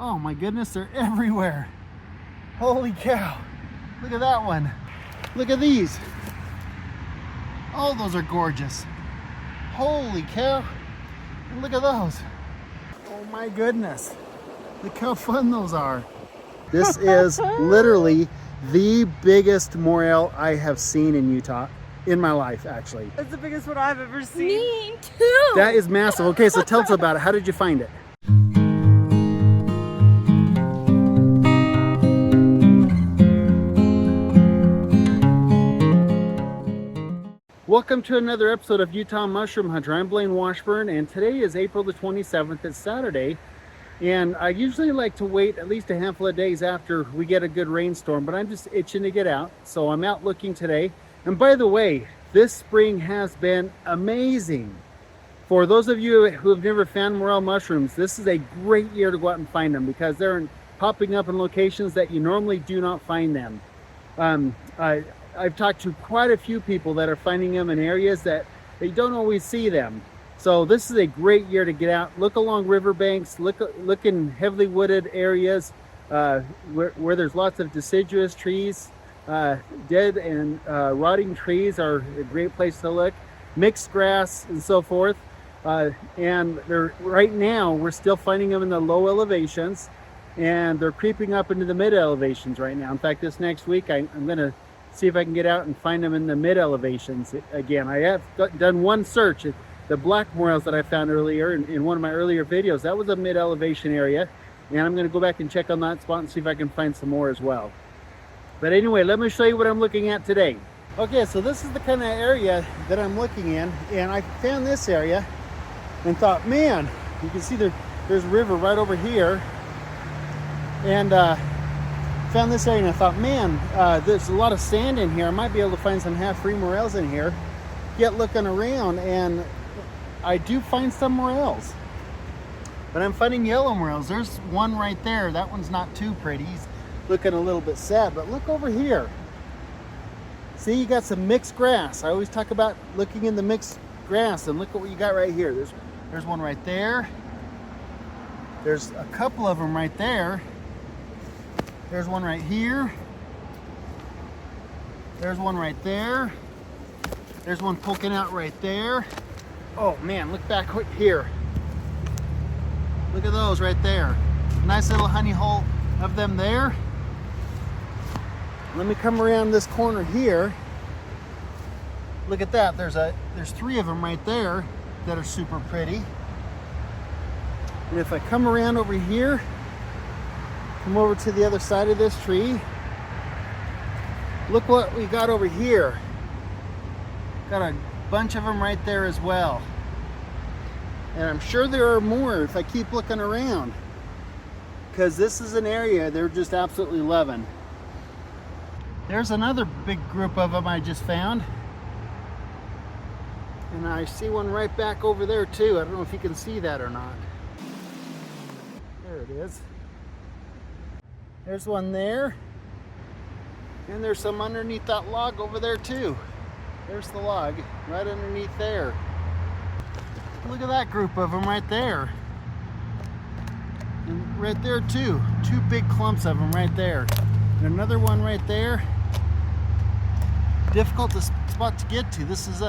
Oh my goodness, they're everywhere. Holy cow. Look at that one. Look at these. Oh, those are gorgeous. Holy cow. And look at those. Oh my goodness. Look how fun those are. This is literally the biggest morel I have seen in Utah in my life, actually. That's the biggest one I've ever seen. Me too. That is massive. Okay, so tell us about it. How did you find it? Welcome to another episode of Utah Mushroom Hunter. I'm Blaine Washburn, and today is April the 27th. It's Saturday, and I usually like to wait at least a handful of days after we get a good rainstorm, but I'm just itching to get out, so I'm out looking today. And by the way, this spring has been amazing. For those of you who have never found morel mushrooms, this is a great year to go out and find them because they're popping up in locations that you normally do not find them. I've talked to quite a few people that are finding them in areas that they don't always see them. So this is a great year to get out, look along riverbanks, look in heavily wooded areas where there's lots of deciduous trees. Dead and rotting trees are a great place to look, mixed grass and so forth. And right now we're still finding them in the low elevations, and they're creeping up into the mid elevations right now. In fact, this next week I'm going to see if I can get out and find them in the mid elevations again. I have done one search. The black morels that I found earlier in one of my earlier videos, that was a mid elevation area, and I'm going to go back and check on that spot and see if I can find some more as well. But anyway, let me show you what I'm looking at today. Okay, so this is the kind of area that I'm looking in, and I found this area and thought, man, you can see there's a river right over here, and found this area and I thought, man, there's a lot of sand in here. I might be able to find some half-free morels in here. Get looking around, and I do find some morels, but I'm finding yellow morels. There's one right there. That one's not too pretty. He's looking a little bit sad, but look over here. See, you got some mixed grass. I always talk about looking in the mixed grass, and look at what you got right here. There's one right there. There's a couple of them right there. There's one right here. There's one right there. There's one poking out right there. Oh man, look back here. Look at those right there. Nice little honey hole of them there. Let me come around this corner here. Look at that. There's three of them right there that are super pretty. And if I come around over here, come over to the other side of this tree, look what we got over here. Got a bunch of them right there as well. And I'm sure there are more if I keep looking around, because this is an area they're just absolutely loving. There's another big group of them I just found. And I see one right back over there too. I don't know if you can see that or not. There it is. There's one there, and there's some underneath that log over there too. There's the log right underneath there. Look at that group of them right there. And right there too. Two big clumps of them right there. And another one right there. Difficult spot to get to. This is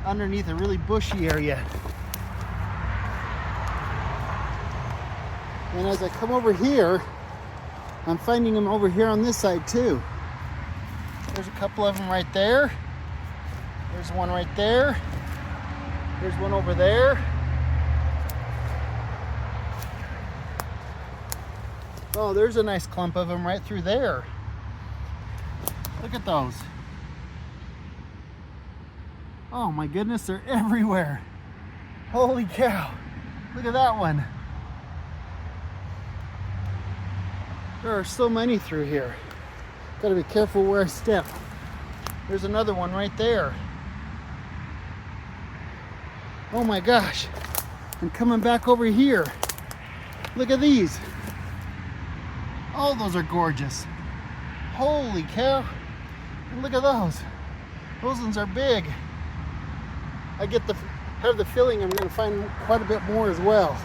underneath a really bushy area. And as I come over here, I'm finding them over here on this side too. There's a couple of them right there. There's one right there. There's one over there. Oh, there's a nice clump of them right through there. Look at those. Oh my goodness, they're everywhere. Holy cow. Look at that one. There are so many through here. Gotta be careful where I step. There's another one right there. Oh my gosh. I'm coming back over here. Look at these. Oh, those are gorgeous. Holy cow. And look at those. Those ones are big. I have the feeling I'm going to find quite a bit more as well.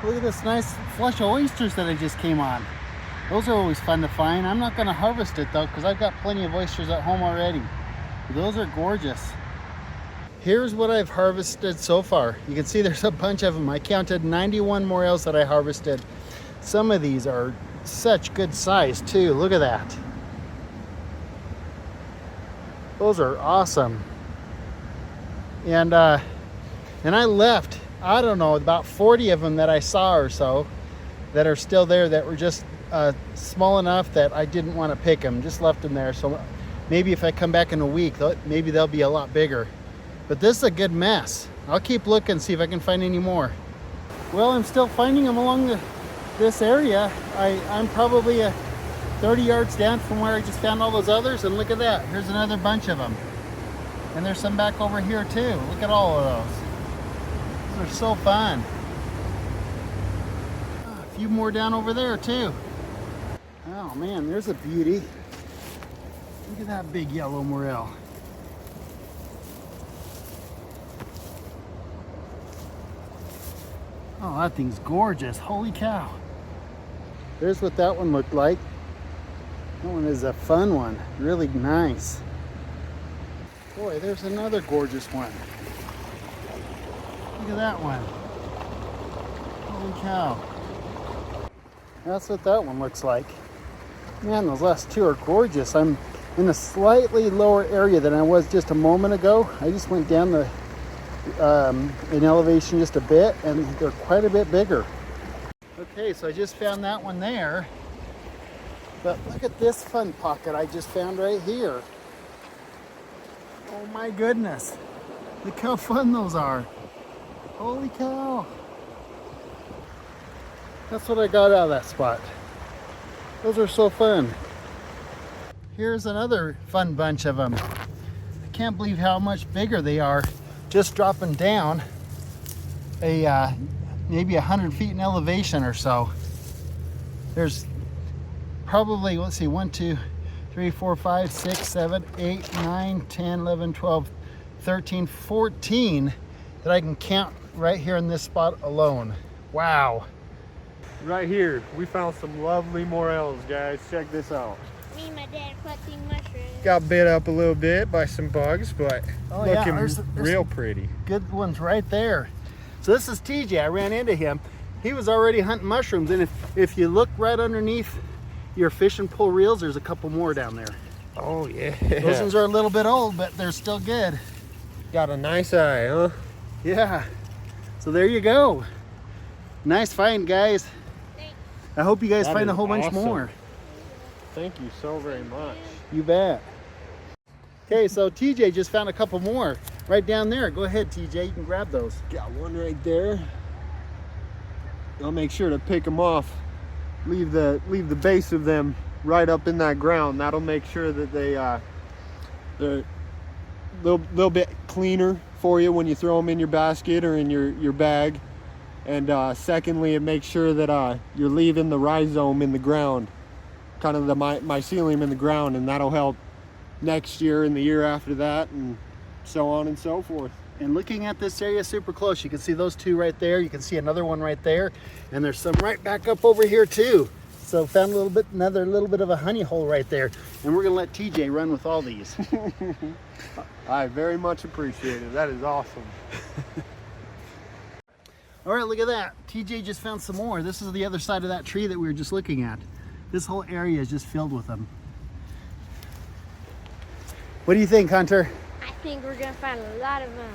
Look at this nice flush of oysters that I just came on. Those are always fun to find. I'm not going to harvest it though because I've got plenty of oysters at home already. But those are gorgeous. Here's what I've harvested so far. You can see there's a bunch of them. I counted 91 morels that I harvested. Some of these are such good size too. Look at that. Those are awesome. And I left, I don't know, about 40 of them that I saw or so that are still there that were just small enough that I didn't want to pick them. Just left them there. So maybe if I come back in a week, maybe they'll be a lot bigger. But this is a good mess. I'll keep looking, see if I can find any more. Well, I'm still finding them along this area. I'm probably 30 yards down from where I just found all those others, and look at that. Here's another bunch of them. And there's some back over here too. Look at all of those. Those are so fun. A few more down over there too. Oh man, there's a beauty. Look at that big yellow morel. Oh, that thing's gorgeous. Holy cow. There's what that one looked like. That one is a fun one. Really nice. Boy, there's another gorgeous one. Look at that one. Holy cow. That's what that one looks like. Man, those last two are gorgeous. I'm in a slightly lower area than I was just a moment ago. I just went down in elevation just a bit, and they're quite a bit bigger. Okay, so I just found that one there. But look at this fun pocket I just found right here. Oh my goodness. Look how fun those are. Holy cow. That's what I got out of that spot. Those are so fun. Here's another fun bunch of them. I can't believe how much bigger they are just dropping down maybe 100 feet in elevation or so. There's probably, let's see, 1, 2, 3, 4, 5, 6, 7, 8, 9, 10, 11, 12, 13, 14 that I can count right here in this spot alone. Wow. Right here, we found some lovely morels, guys. Check this out. Me and my dad collecting mushrooms. Got bit up a little bit by some bugs, but looking there's real pretty. Good ones right there. So this is TJ. I ran into him. He was already hunting mushrooms, and if you look right underneath your fish and pull reels, there's a couple more down there. Oh yeah. Those ones are a little bit old, but they're still good. Got a nice eye, huh? Yeah. So there you go. Nice find, guys. Thanks. I hope you guys That find a is whole bunch awesome. more. Thank you so very much. You bet. Okay, so TJ just found a couple more right down there. Go ahead, TJ. You can grab those. Got one right there. I'll make sure to pick them off. Leave the base of them right up in that ground. That'll make sure that they're a little bit cleaner for you when you throw them in your basket or in your bag. And secondly, it makes sure that you're leaving the rhizome in the ground, kind of the mycelium in the ground, and that'll help next year and the year after that, and so on and so forth. And looking at this area super close, you can see those two right there. You can see another one right there, and there's some right back up over here too. So found another little bit of a honey hole right there, and we're gonna let TJ run with all these. I very much appreciate it. That is awesome. All right, look at that. TJ just found some more. This is the other side of that tree that we were just looking at. This whole area is just filled with them. What do you think, Hunter? I think we're gonna find a lot of them.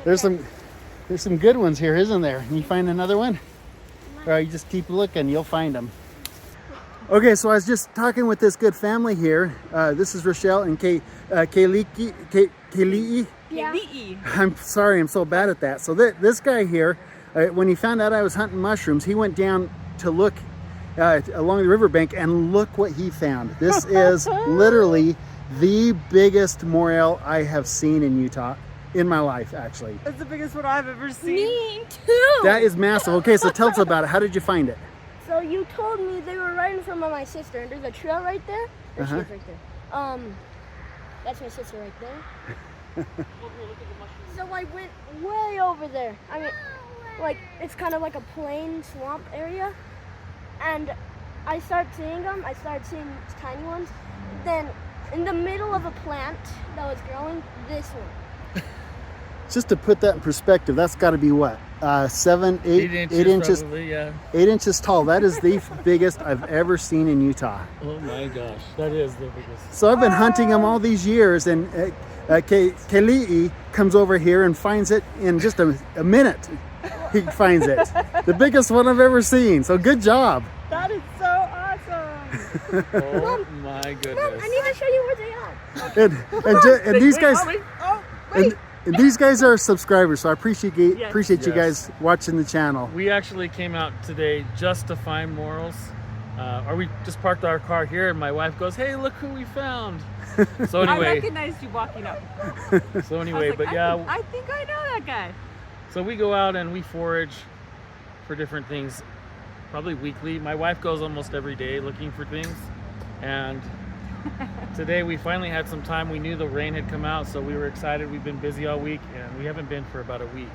There's some good ones here, isn't there? Can you find another one? All right, you just keep looking, you'll find them. Okay, so I was just talking with this good family here. This is Rochelle and Kaylee. Yeah. I'm sorry, I'm so bad at that. So this guy here, when he found out I was hunting mushrooms, he went down to look along the riverbank, and look what he found. This is literally the biggest morel I have seen in Utah in my life, actually. That's the biggest one I've ever seen. Me too. That is massive. Okay, so tell us about it. How did you find it? So you told me they were right in front of my sister, and there's a trail right there. There she is right there. That's my sister right there. So I went way over there. I mean, like it's kind of like a plain swamp area, and I started seeing them. I started seeing tiny ones. Then in the middle of a plant that was growing, this one. Just to put that in perspective, that's got to be what? 8 inches, probably, yeah. 8 inches tall. That is the biggest I've ever seen in Utah. Oh my gosh, that is the biggest. So I've been hunting them all these years, and Keli'i comes over here and finds it in just a minute. He finds it. The biggest one I've ever seen. So good job. That is so awesome. Oh my goodness. Mom, I need to show you where they are. And these guys. Oh, wait. And these guys are subscribers, so I appreciate you Yes. guys watching the channel. We actually came out today just to find morels. Or we just parked our car here, and my wife goes, "Hey, look who we found." So I anyway, recognized you walking up. so I anyway, was like, but yeah, I think I know that guy. so we go out and we forage for different things, probably weekly. My wife goes almost every day looking for things, and today we finally had some time. We knew the rain had come out, so we were excited. We've been busy all week, and we haven't been for about a week.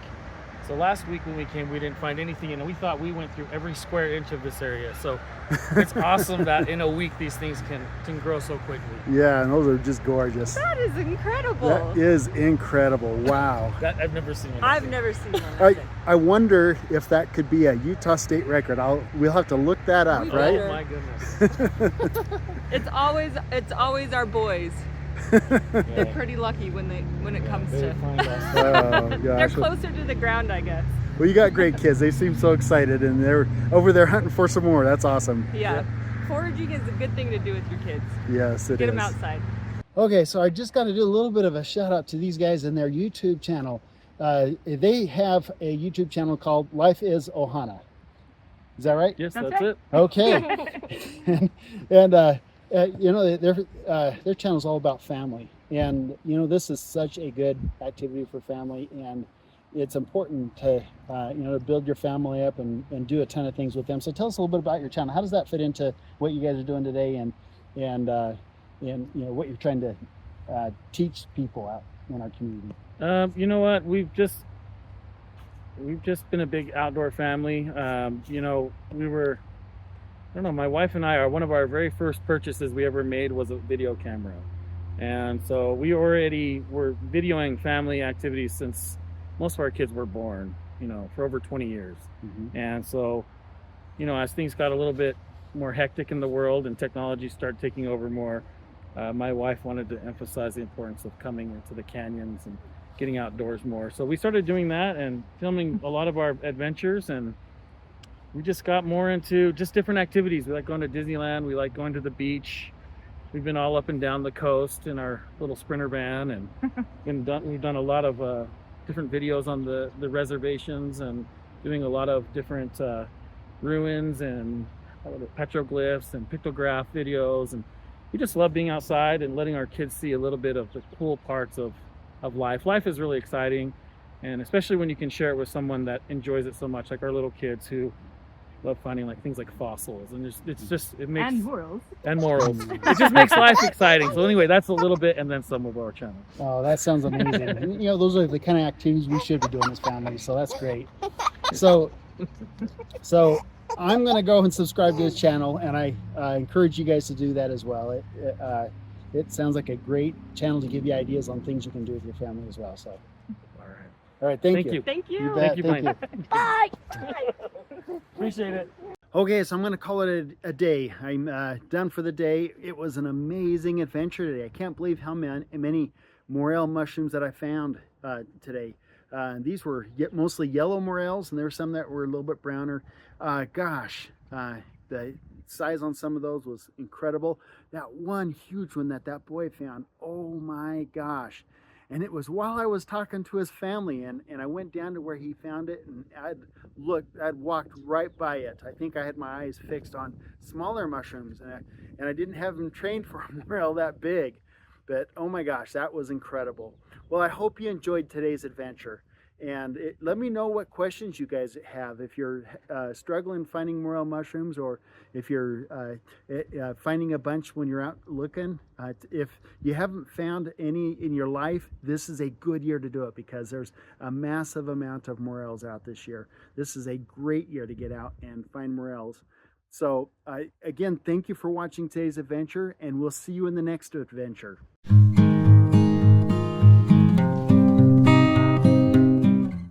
So last week when we came, we didn't find anything, and we thought we went through every square inch of this area. So it's awesome that in a week these things can grow so quickly. Yeah, and those are just gorgeous. That is incredible. That is incredible. Wow. That I've never seen one. I've never seen one. I wonder if that could be a Utah state record. We'll have to look that up, We right? Oh my goodness. It's always our boys. They're pretty lucky when it comes they to. find us. Oh They're gosh. closer to the ground, I guess. Well, you got great kids. They seem so excited, and they're over there hunting for some more. That's awesome. Yeah. Foraging is a good thing to do with your kids. Yes, it is. Get them outside. Okay, so I just got to do a little bit of a shout out to these guys and their YouTube channel. They have a YouTube channel called Life is Ohana. Is that right? Yes, That's that's right. it. Okay. and you know, their channel is all about family, and you know, this is such a good activity for family, and it's important to you know, to build your family up and do a ton of things with them. So tell us a little bit about your channel. How does that fit into what you guys are doing today, and you know, what you're trying to teach people out in our community? You know what? We've just been a big outdoor family. You know, I don't know, my wife and I are one of our very first purchases we ever made was a video camera. And so we already were videoing family activities since most of our kids were born, you know, for over 20 years. Mm-hmm. And so, you know, as things got a little bit more hectic in the world and technology started taking over more, my wife wanted to emphasize the importance of coming into the canyons and getting outdoors more. So we started doing that and filming a lot of our adventures, and we just got more into just different activities. We like going to Disneyland, we like going to the beach. We've been all up and down the coast in our little Sprinter van, and we've done a lot of different videos on the reservations, and doing a lot of different ruins and petroglyphs and pictograph videos. And we just love being outside and letting our kids see a little bit of the cool parts of life. Life is really exciting, and especially when you can share it with someone that enjoys it so much, like our little kids who love finding like things like fossils, and it makes And morals. it just makes life exciting. So anyway, that's a little bit, and then some of our channel. Oh, that sounds amazing. You know, those are the kind of activities we should be doing as family, so that's great. So I'm going to go and subscribe to his channel, and I encourage you guys to do that as well. It sounds like a great channel to give you ideas on things you can do with your family as well. So, all right, thank you. Thank you. You bet. Thank you, Thank Blaine. you. Bye. Appreciate it. Okay, so I'm going to call it a day. I'm done for the day. It was an amazing adventure today. I can't believe how many morel mushrooms that I found today. These were mostly yellow morels, and there were some that were a little bit browner. Gosh, the size on some of those was incredible. That one huge one that boy found, oh my gosh. And it was while I was talking to his family, and I went down to where he found it, and I'd walked right by it. I think I had my eyes fixed on smaller mushrooms, and I didn't have them trained for a morel that big. But oh my gosh, that was incredible. Well, I hope you enjoyed today's adventure. And let me know what questions you guys have. If you're struggling finding morel mushrooms, or if you're finding a bunch when you're out looking. If you haven't found any in your life, this is a good year to do it, because there's a massive amount of morels out this year. This is a great year to get out and find morels. So again, thank you for watching today's adventure, and we'll see you in the next adventure.